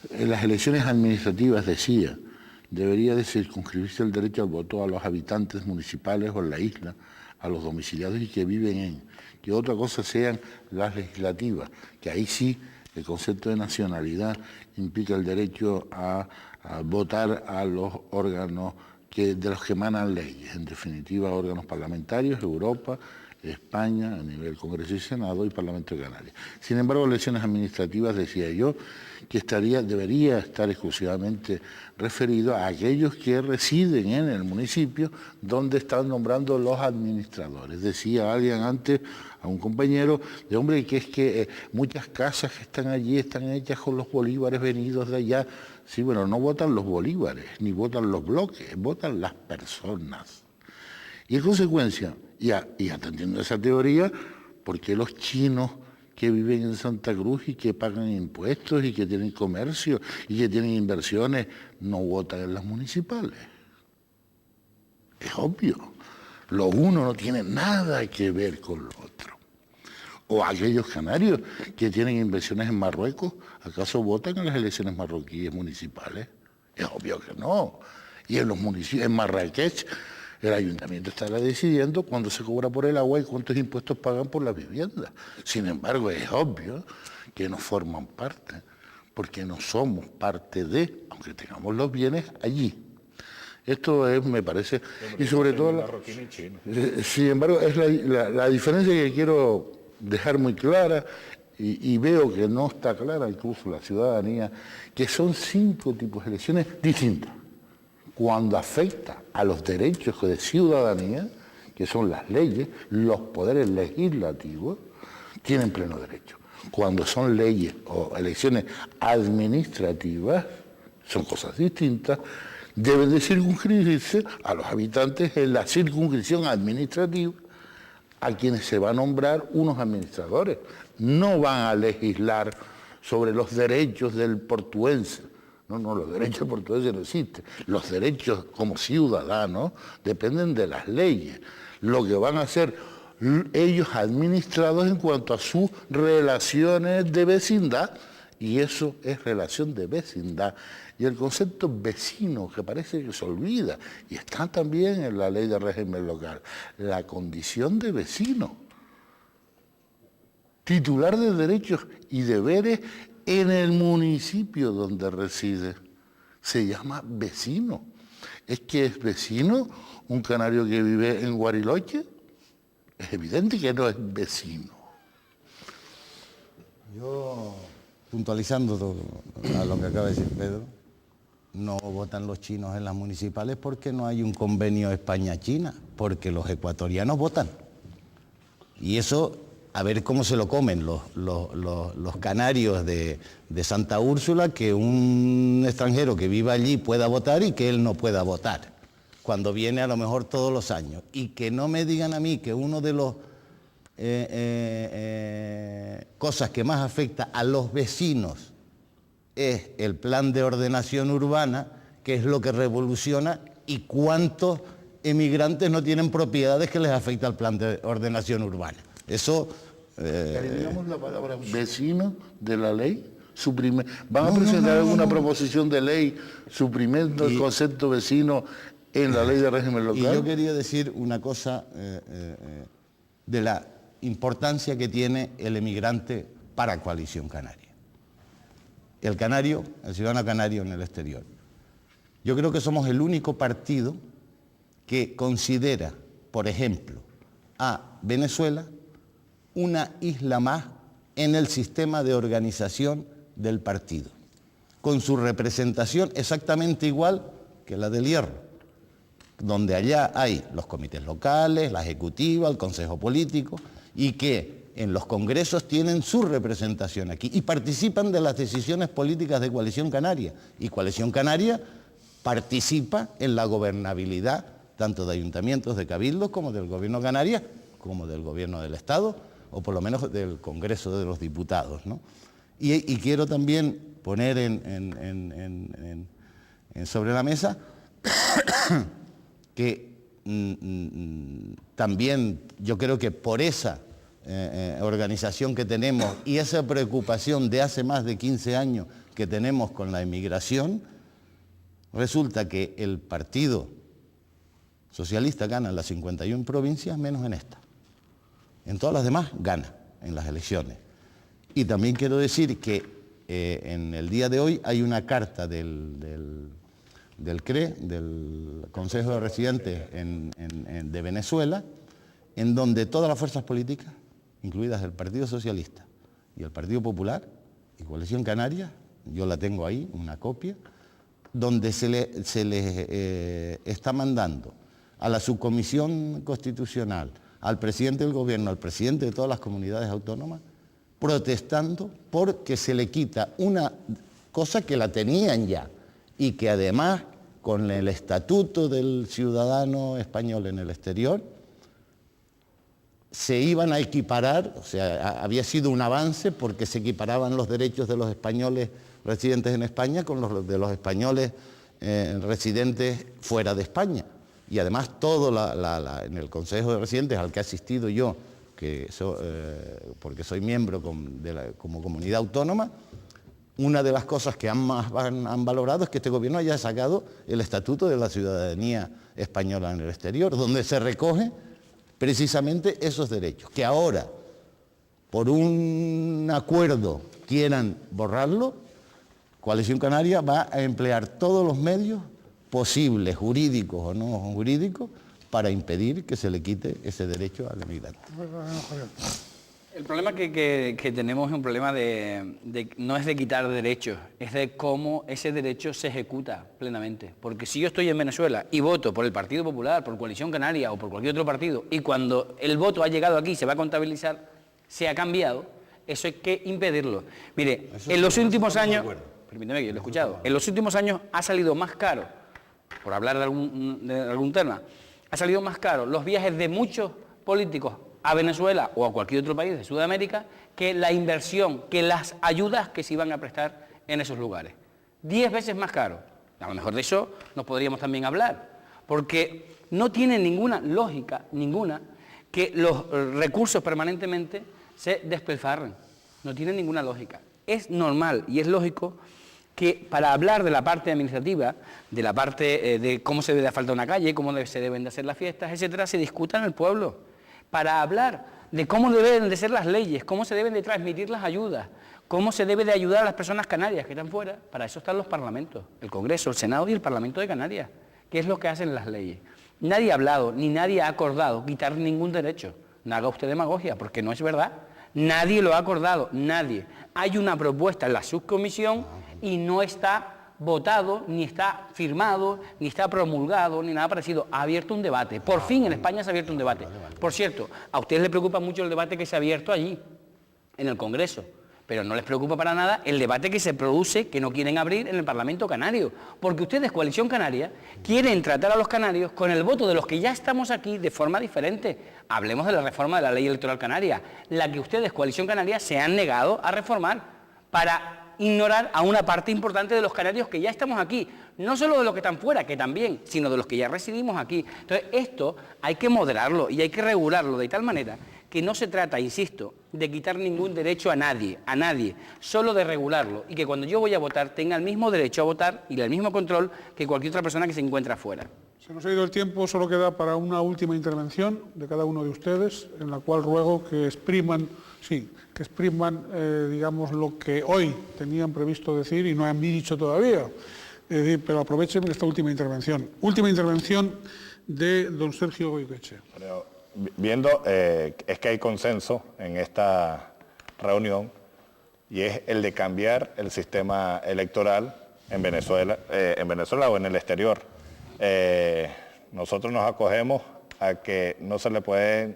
en las elecciones administrativas decía debería de circunscribirse el derecho al voto a los habitantes municipales o en la isla, a los domiciliados y que viven en, que otra cosa sean las legislativas, que ahí sí el concepto de nacionalidad implica el derecho a votar a los órganos de los que emanan leyes, en definitiva órganos parlamentarios, Europa, España, a nivel Congreso y Senado y Parlamento de Canarias. Sin embargo, elecciones administrativas, decía yo, que debería estar exclusivamente referido a aquellos que residen en el municipio donde están nombrando los administradores. Decía alguien antes, a un compañero, de hombre, que es que muchas casas que están allí están hechas con los bolívares venidos de allá. Sí, bueno, no votan los bolívares, ni votan los bloques, votan las personas. Y en consecuencia, y atendiendo a esa teoría, ¿por qué los chinos que viven en Santa Cruz y que pagan impuestos y que tienen comercio y que tienen inversiones no votan en las municipales? Es obvio. Lo uno no tiene nada que ver con lo otro. O aquellos canarios que tienen inversiones en Marruecos, ¿acaso votan en las elecciones marroquíes municipales? Es obvio que no. Y en los municipios, en Marrakech, el ayuntamiento estará decidiendo cuándo se cobra por el agua y cuántos impuestos pagan por la vivienda. Sin embargo, es obvio que no forman parte, porque no somos parte de, aunque tengamos los bienes allí. Esto es, me parece, y sobre todo, sin embargo, es la diferencia que quiero dejar muy clara, y veo que no está clara incluso la ciudadanía, que son 5 tipos de elecciones distintas. Cuando afecta a los derechos de ciudadanía, que son las leyes, los poderes legislativos tienen pleno derecho. Cuando son leyes o elecciones administrativas, son cosas distintas, deben de circunscribirse a los habitantes en la circunscripción administrativa, a quienes se va a nombrar unos administradores. No van a legislar sobre los derechos del portuense. No, los derechos portugueses no existen. Los derechos como ciudadanos dependen de las leyes. Lo que van a hacer ellos administrados en cuanto a sus relaciones de vecindad, y eso es relación de vecindad. Y el concepto vecino, que parece que se olvida, y está también en la ley de régimen local, la condición de vecino. Titular de derechos y deberes en el municipio donde reside. Se llama vecino. ¿Es que es vecino un canario que vive en Guariloche? Es evidente que no es vecino. Yo, puntualizando a lo que acaba de decir Pedro, no votan los chinos en las municipales porque no hay un convenio España-China, porque los ecuatorianos votan. Y eso, a ver cómo se lo comen los canarios de Santa Úrsula, que un extranjero que viva allí pueda votar y que él no pueda votar, cuando viene a lo mejor todos los años. Y que no me digan a mí que uno de los cosas que más afecta a los vecinos es el plan de ordenación urbana, que es lo que revoluciona, y cuántos emigrantes no tienen propiedades que les afecta al plan de ordenación urbana. Eso... Eliminamos la palabra vecino de la ley. ¿Van a presentar alguna proposición de ley suprimiendo el concepto vecino en la ley de régimen local? Y yo quería decir una cosa de la importancia que tiene el emigrante para Coalición Canaria. El ciudadano canario en el exterior. Yo creo que somos el único partido que considera, por ejemplo, a Venezuela una isla más en el sistema de organización del partido, con su representación exactamente igual que la del Hierro, donde allá hay los comités locales, la ejecutiva, el consejo político, y que en los congresos tienen su representación aquí y participan de las decisiones políticas de Coalición Canaria. Y Coalición Canaria participa en la gobernabilidad tanto de ayuntamientos, de cabildos, como del Gobierno de Canarias, como del Gobierno del Estado, o por lo menos del Congreso de los Diputados, ¿no? Y quiero también poner sobre la mesa que también yo creo que por esa organización que tenemos y esa preocupación de hace más de 15 años que tenemos con la inmigración, resulta que el Partido Socialista gana en las 51 provincias menos en esta. En todas las demás gana en las elecciones. Y también quiero decir que en el día de hoy hay una carta del CRE, del Consejo de Residentes de Venezuela, en donde todas las fuerzas políticas, incluidas el Partido Socialista y el Partido Popular y Coalición Canaria, yo la tengo ahí, una copia, donde se les está mandando a la Subcomisión Constitucional, al presidente del Gobierno, al presidente de todas las comunidades autónomas, protestando porque se le quita una cosa que la tenían ya y que además con el estatuto del ciudadano español en el exterior se iban a equiparar, o sea, había sido un avance porque se equiparaban los derechos de los españoles residentes en España con los de los españoles residentes fuera de España. Y además todo en el Consejo de Residentes al que he asistido yo, porque soy miembro como comunidad autónoma, una de las cosas que han valorado es que este gobierno haya sacado el Estatuto de la Ciudadanía Española en el Exterior, donde se recoge precisamente esos derechos, que ahora, por un acuerdo, quieran borrarlo. Coalición Canaria va a emplear todos los medios posibles, jurídicos o no jurídicos, para impedir que se le quite ese derecho al inmigrante. El problema que tenemos es un problema no es de quitar derechos, es de cómo ese derecho se ejecuta plenamente. Porque si yo estoy en Venezuela y voto por el Partido Popular, por Coalición Canaria o por cualquier otro partido, y cuando el voto ha llegado aquí y se va a contabilizar, se ha cambiado, eso hay que impedirlo. Mire, en los últimos años, permíteme que yo lo he escuchado, en los últimos años ha salido más caro, por hablar de algún tema, ha salido más caro los viajes de muchos políticos a Venezuela o a cualquier otro país de Sudamérica que la inversión, que las ayudas que se iban a prestar en esos lugares. 10 veces más caro. A lo mejor de eso nos podríamos también hablar, porque no tiene ninguna lógica, que los recursos permanentemente se despilfarren. No tiene ninguna lógica. Es normal y es lógico que para hablar de la parte administrativa, de la parte de cómo se debe asfaltar una calle, cómo se deben de hacer las fiestas, etcétera, se discuta en el pueblo. Para hablar de cómo deben de ser las leyes, cómo se deben de transmitir las ayudas, cómo se debe de ayudar a las personas canarias que están fuera, para eso están los parlamentos, el Congreso, el Senado y el Parlamento de Canarias, que es lo que hacen las leyes. Nadie ha hablado, ni nadie ha acordado quitar ningún derecho. No haga usted demagogia, porque no es verdad. Nadie lo ha acordado, nadie. Hay una propuesta en la subcomisión y no está votado, ni está firmado, ni está promulgado, ni nada parecido. Ha abierto un debate. Por fin en España se ha abierto un debate. Por cierto, a ustedes les preocupa mucho el debate que se ha abierto allí, en el Congreso, pero no les preocupa para nada el debate que se produce, que no quieren abrir en el Parlamento Canario, porque ustedes, Coalición Canaria, quieren tratar a los canarios con el voto de los que ya estamos aquí de forma diferente. Hablemos de la reforma de la ley electoral canaria, la que ustedes, Coalición Canaria, se han negado a reformar para ignorar a una parte importante de los canarios que ya estamos aquí, no solo de los que están fuera, que también, sino de los que ya residimos aquí. Entonces, esto hay que moderarlo y hay que regularlo de tal manera que no se trata, insisto, de quitar ningún derecho a nadie, solo de regularlo, y que cuando yo voy a votar tenga el mismo derecho a votar y el mismo control que cualquier otra persona que se encuentra fuera. Se nos ha ido el tiempo, solo queda para una última intervención de cada uno de ustedes, en la cual ruego que expriman, digamos, lo que hoy tenían previsto decir y no han dicho todavía. Es decir, pero aprovechen esta última intervención. Última intervención de don Sergio Goycoechea. Viendo, es que hay consenso en esta reunión y es el de cambiar el sistema electoral en Venezuela o en el exterior. Nosotros nos acogemos a que no se le pueden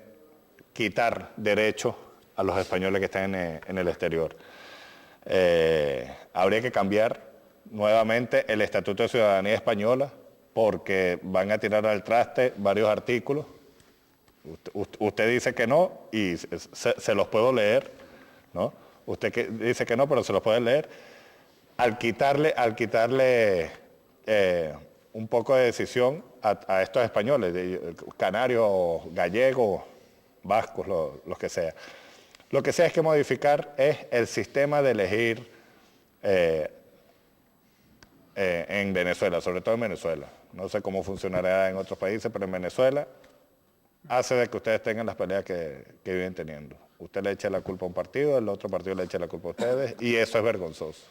quitar derechos a los españoles que están en el exterior. Habría que cambiar nuevamente el Estatuto de Ciudadanía Española porque van a tirar al traste varios artículos. Usted dice que no y se los puedo leer, ¿no? Usted dice que no, pero se los puede leer. Al quitarle un poco de decisión a estos españoles, canarios, gallegos, vascos, los que sea. Lo que sea es que modificar es el sistema de elegir en Venezuela, sobre todo en Venezuela. No sé cómo funcionará en otros países, pero en Venezuela hace de que ustedes tengan las peleas que viven teniendo. Usted le echa la culpa a un partido, el otro partido le echa la culpa a ustedes, y eso es vergonzoso.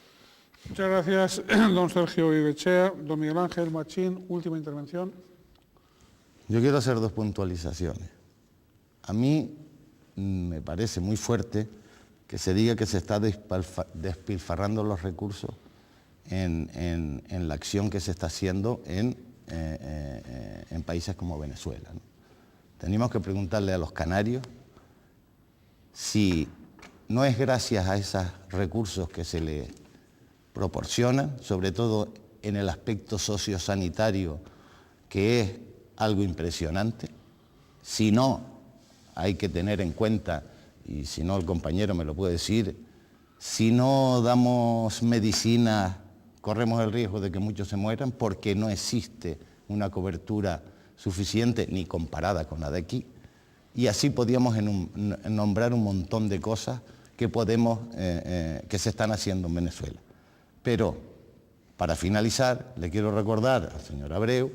Muchas gracias, don Sergio Iberchea. Don Miguel Ángel Machín, última intervención. Yo quiero hacer dos puntualizaciones. A mí me parece muy fuerte que se diga que se está despilfarrando los recursos en la acción que se está haciendo en países como Venezuela, ¿no? Tenemos que preguntarle a los canarios si no es gracias a esos recursos que se les proporcionan, sobre todo en el aspecto sociosanitario, que es algo impresionante. Si no, hay que tener en cuenta, y si no el compañero me lo puede decir, si no damos medicina, corremos el riesgo de que muchos se mueran porque no existe una cobertura suficiente ni comparada con la de aquí. Y así podíamos nombrar un montón de cosas que que se están haciendo en Venezuela. Pero, para finalizar, le quiero recordar al señor Abreu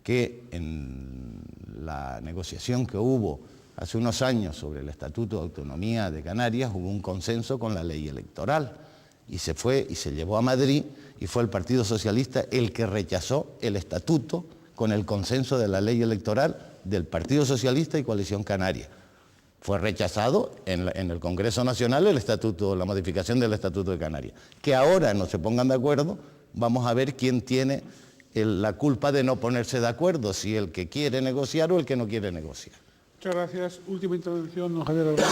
que en la negociación que hubo hace unos años sobre el Estatuto de Autonomía de Canarias hubo un consenso con la ley electoral y se fue y se llevó a Madrid y fue el Partido Socialista el que rechazó el estatuto con el consenso de la ley electoral del Partido Socialista y Coalición Canaria. Fue rechazado en el Congreso Nacional el estatuto, la modificación del Estatuto de Canarias. Que ahora no se pongan de acuerdo, vamos a ver quién tiene la culpa de no ponerse de acuerdo, si el que quiere negociar o el que no quiere negociar. Muchas gracias. Última intervención, don Javier Alvarez.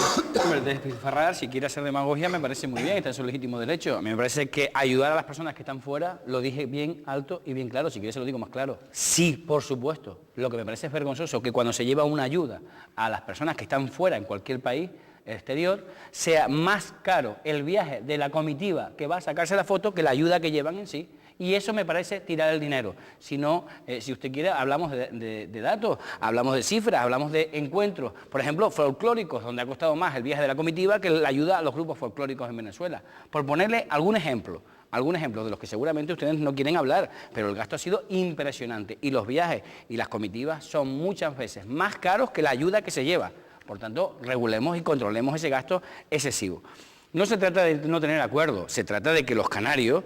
Hombre, despilfarrar, si quiere hacer demagogia, me parece muy bien, está en su legítimo derecho. A mí me parece que ayudar a las personas que están fuera, lo dije bien alto y bien claro, si quiere se lo digo más claro. Sí, por supuesto. Lo que me parece es vergonzoso que cuando se lleva una ayuda a las personas que están fuera en cualquier país, el exterior, sea más caro el viaje de la comitiva que va a sacarse la foto que la ayuda que llevan en sí. Y eso me parece tirar el dinero. Si no, si usted quiere, hablamos de datos, hablamos de cifras, hablamos de encuentros, por ejemplo, folclóricos, donde ha costado más el viaje de la comitiva que la ayuda a los grupos folclóricos en Venezuela. Por ponerle algún ejemplo de los que seguramente ustedes no quieren hablar, pero el gasto ha sido impresionante y los viajes y las comitivas son muchas veces más caros que la ayuda que se lleva. Por tanto, regulemos y controlemos ese gasto excesivo. No se trata de no tener acuerdo, se trata de que los canarios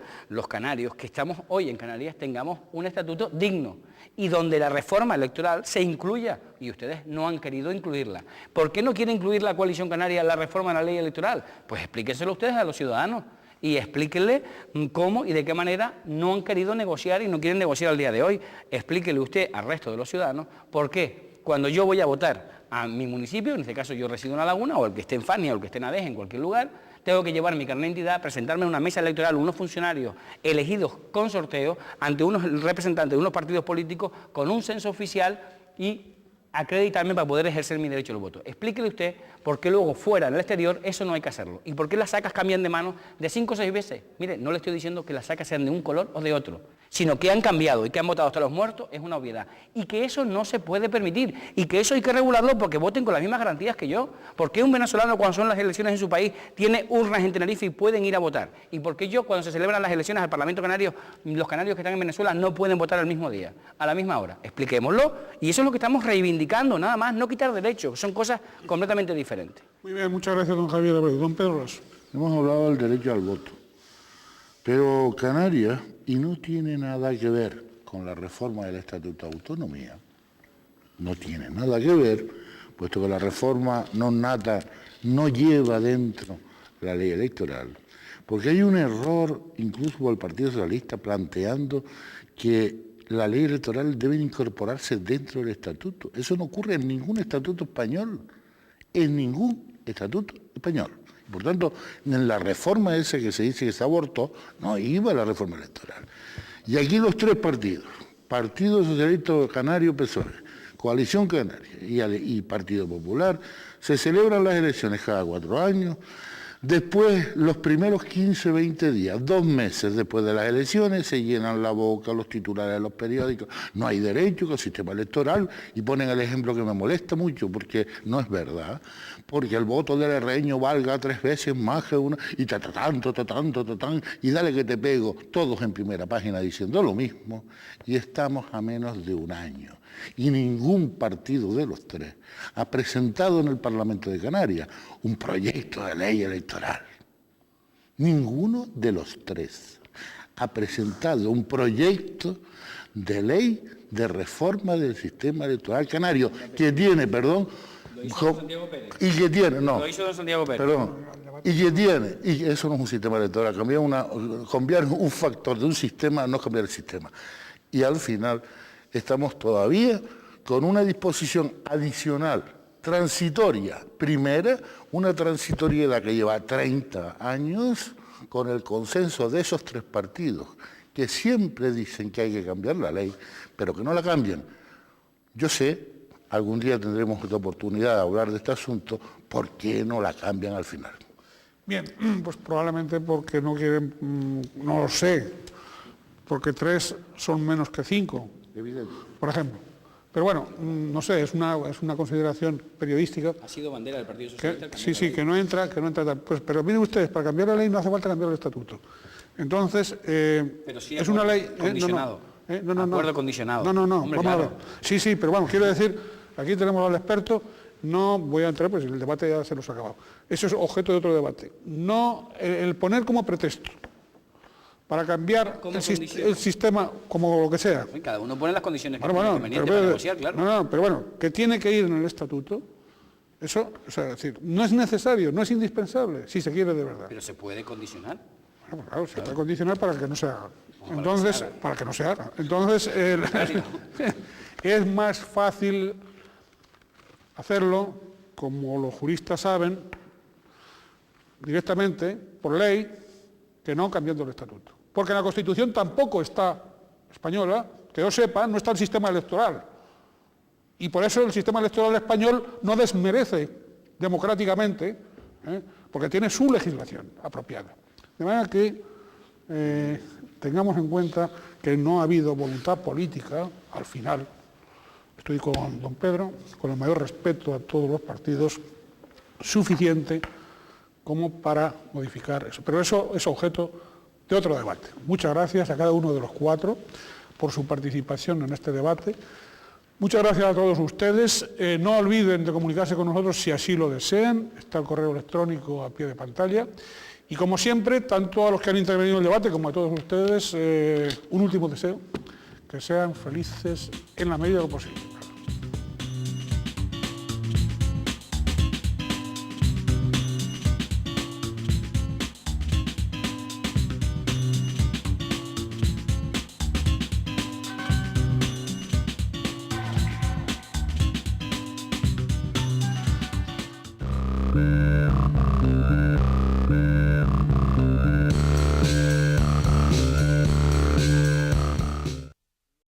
que estamos hoy en Canarias tengamos un estatuto digno y donde la reforma electoral se incluya, y ustedes no han querido incluirla. ¿Por qué no quiere incluir la Coalición Canaria la reforma de la ley electoral? Pues explíquenselo ustedes a los ciudadanos y explíquenle cómo y de qué manera no han querido negociar y no quieren negociar al día de hoy. Explíquenle usted al resto de los ciudadanos por qué cuando yo voy a votar a mi municipio, en este caso yo resido en La Laguna, o el que esté en Fania o el que esté en Adeje, en cualquier lugar, tengo que llevar mi carnet de identidad, presentarme en una mesa electoral, unos funcionarios elegidos con sorteo, ante unos representantes de unos partidos políticos, con un censo oficial y acreditarme para poder ejercer mi derecho al voto. Explíquele usted por qué luego fuera, en el exterior, eso no hay que hacerlo. Y por qué las sacas cambian de mano de 5 o 6 veces. Mire, no le estoy diciendo que las sacas sean de un color o de otro, sino que han cambiado y que han votado hasta los muertos, es una obviedad. Y que eso no se puede permitir. Y que eso hay que regularlo porque voten con las mismas garantías que yo. ¿Por qué un venezolano cuando son las elecciones en su país tiene urnas en Tenerife y pueden ir a votar? ¿Y por qué yo cuando se celebran las elecciones al Parlamento Canario, los canarios que están en Venezuela no pueden votar al mismo día, a la misma hora? Expliquémoslo. Y eso es lo que estamos reivindicando, nada más, no quitar derechos, son cosas completamente diferentes. Muy bien, muchas gracias, don Javier Abreu. Don Pedro Raso. Hemos hablado del derecho al voto, pero Canarias, y no tiene nada que ver con la reforma del Estatuto de Autonomía, no tiene nada que ver, puesto que la reforma non nata no lleva dentro la ley electoral, porque hay un error incluso por el Partido Socialista planteando que la ley electoral debe incorporarse dentro del estatuto. Eso no ocurre en ningún estatuto español, en ningún estatuto español. Por tanto, en la reforma esa que se dice que se abortó, no iba la reforma electoral. Y aquí los tres partidos, Partido Socialista Canario PSOE, Coalición Canaria y Partido Popular, se celebran las elecciones cada 4 años. Después, los primeros 15, 20 días, 2 meses después de las elecciones, se llenan la boca los titulares de los periódicos. No hay derecho al sistema electoral, y ponen el ejemplo que me molesta mucho, porque no es verdad, porque el voto del herreño valga 3 veces más que una, y tanto, y dale que te pego, todos en primera página diciendo lo mismo, y estamos a menos de 1 año. Y ningún partido de los 3 ha presentado en el Parlamento de Canarias un proyecto de ley electoral. Ninguno de los 3 ha presentado un proyecto de ley de reforma del sistema electoral canario, que tiene, perdón, y que tiene, no, lo hizo don Santiago Pérez. Perdón, y que tiene, y eso no es un sistema electoral, cambiar un factor de un sistema no es cambiar el sistema. Y al final estamos todavía con una disposición adicional, transitoria. Primera, una transitoriedad que lleva 30 años con el consenso de esos 3 partidos, que siempre dicen que hay que cambiar la ley, pero que no la cambian. Yo sé, algún día tendremos la oportunidad de hablar de este asunto, ¿por qué no la cambian al final? Bien, pues probablemente porque no quieren, no lo sé, porque 3 son menos que 5. Evidente. Por ejemplo. Pero bueno, no sé, es una consideración periodística. Ha sido bandera del Partido Socialista. Sí, que no entra pues, pero miren ustedes, para cambiar la ley no hace falta cambiar el estatuto. Entonces, pero sí es una ley... condicionado. Acuerdo condicionado. No, hombre, vamos claro. a ver. Sí, pero bueno, quiero decir, aquí tenemos al experto, no voy a entrar, pues el debate ya se nos ha acabado. Eso es objeto de otro debate. No, el poner como pretexto para cambiar el sistema, como lo que sea. Cada uno pone las condiciones que tiene conveniente para negociar, claro. No, pero bueno, que tiene que ir en el estatuto, eso, o sea, es decir, no es necesario, no es indispensable, si se quiere de verdad. Pero se puede condicionar. Bueno, claro, se puede condicionar para que no se haga. Entonces, para que no se haga. Entonces, es más fácil hacerlo, como los juristas saben, directamente, por ley, que no cambiando el estatuto. Porque en la Constitución tampoco está española, que yo sepa, no está el sistema electoral. Y por eso el sistema electoral español no desmerece democráticamente, porque tiene su legislación apropiada. De manera que tengamos en cuenta que no ha habido voluntad política, al final, estoy con don Pedro, con el mayor respeto a todos los partidos, suficiente como para modificar eso. Pero eso es objeto de otro debate. Muchas gracias a cada uno de los 4 por su participación en este debate. Muchas gracias a todos ustedes. No olviden de comunicarse con nosotros si así lo desean. Está el correo electrónico a pie de pantalla. Y como siempre, tanto a los que han intervenido en el debate como a todos ustedes, un último deseo, que sean felices en la medida de lo posible. Yeah.